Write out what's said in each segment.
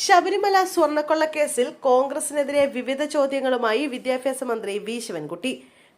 ശബരിമല സ്വർണ്ണക്കൊള്ളക്കേസിൽ കോൺഗ്രസിനെതിരെ വിവിധ ചോദ്യങ്ങളുമായി വിദ്യാഭ്യാസ മന്ത്രി വി ശിവൻകുട്ടി.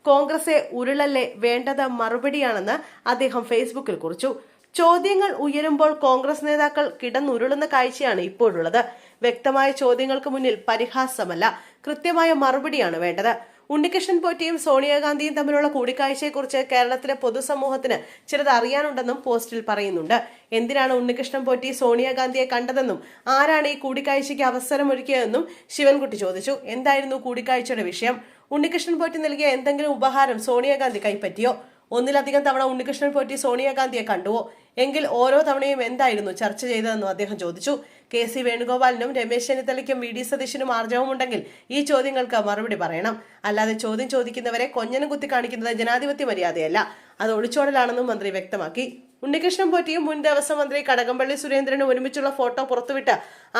കോൺഗ്രസെ ഉരുളല്ലേ, വേണ്ടത് മറുപടിയാണെന്ന് അദ്ദേഹം ഫേസ്ബുക്കിൽ കുറിച്ചു. ചോദ്യങ്ങൾ ഉയരുമ്പോൾ കോൺഗ്രസ് നേതാക്കൾ കിടന്നുരുളുന്ന കാഴ്ചയാണ് ഇപ്പോഴുള്ളത്. വ്യക്തമായ ചോദ്യങ്ങൾക്ക് മുന്നിൽ പരിഹാസമല്ല, കൃത്യമായ മറുപടിയാണ് വേണ്ടത്. ഉണ്ണികൃഷ്ണൻ പോറ്റിയും സോണിയാഗാന്ധിയും തമ്മിലുള്ള കൂടിക്കാഴ്ചയെക്കുറിച്ച് കേരളത്തിലെ പൊതുസമൂഹത്തിന് ചിലത് അറിയാനുണ്ടെന്നും പോസ്റ്റിൽ പറയുന്നുണ്ട്. എന്തിനാണ് ഉണ്ണികൃഷ്ണൻ പോറ്റി സോണിയാഗാന്ധിയെ കണ്ടതെന്നും ആരാണ് ഈ കൂടിക്കാഴ്ചയ്ക്ക് അവസരമൊരുക്കിയതെന്നും ശിവൻകുട്ടി ചോദിച്ചു. എന്തായിരുന്നു കൂടിക്കാഴ്ചയുടെ വിഷയം? ഉണ്ണികൃഷ്ണൻ പോറ്റി നൽകിയ എന്തെങ്കിലും ഉപഹാരം സോണിയാഗാന്ധി കൈപ്പറ്റിയോ? ഒന്നിലധികം തവണ ഉണ്ണികൃഷ്ണൻ പോറ്റി സോണിയാഗാന്ധിയെ കണ്ടുവോ? എങ്കിൽ ഓരോ തവണയും എന്തായിരുന്നു ചർച്ച ചെയ്തതെന്നും അദ്ദേഹം ചോദിച്ചു. കെ.സി. വേണുഗോപാലിനും രമേശ് ചെന്നിത്തലയ്ക്കും വി.ഡി. സതീശനും ആർജവമുണ്ടെങ്കിൽ ഈ ചോദ്യങ്ങൾക്ക് മറുപടി പറയണം. അല്ലാതെ ചോദ്യം ചോദിക്കുന്നവരെ കൊഞ്ഞനം കുത്തി കാണിക്കുന്നത് ജനാധിപത്യ മര്യാദയല്ല, അത് ഒളിച്ചോടലാണെന്നും മന്ത്രി വ്യക്തമാക്കി. ഉണ്ണികൃഷ്ണൻ പോറ്റിയും മുൻ ദേവസ്വം മന്ത്രി കടകംപള്ളി സുരേന്ദ്രനും ഒരുമിച്ചുള്ള ഫോട്ടോ പുറത്തുവിട്ട്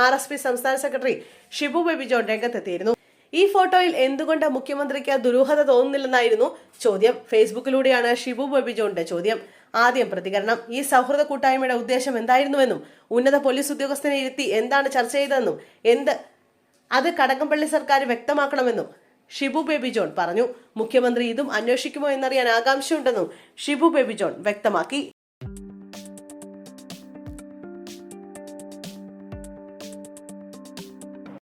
RSP സംസ്ഥാന സെക്രട്ടറി ഷിബു ബേബി ജോൺ രംഗത്തെത്തിയിരുന്നു. ഈ ഫോട്ടോയിൽ എന്തുകൊണ്ട് മുഖ്യമന്ത്രിക്ക് ദുരൂഹത തോന്നുന്നില്ലെന്നായിരുന്നു ചോദ്യം. ഫേസ്ബുക്കിലൂടെയാണ് ഷിബു ബേബി ജോണിന്റെ ചോദ്യം. ആദ്യം പ്രതികരണം. ഈ സൗഹൃദ കൂട്ടായ്മയുടെ ഉദ്ദേശം എന്തായിരുന്നുവെന്നും ഉന്നത പോലീസ് ഉദ്യോഗസ്ഥനെ ഇരുത്തി എന്താണ് ചർച്ച ചെയ്തതെന്നും അത് കടകംപള്ളി സർക്കാർ വ്യക്തമാക്കണമെന്നും ഷിബു ബേബി ജോൺ പറഞ്ഞു. മുഖ്യമന്ത്രി ഇതും അന്വേഷിക്കുമോ എന്നറിയാൻ ആകാംക്ഷയുണ്ടെന്നും ഷിബു ബേബി ജോൺ വ്യക്തമാക്കി.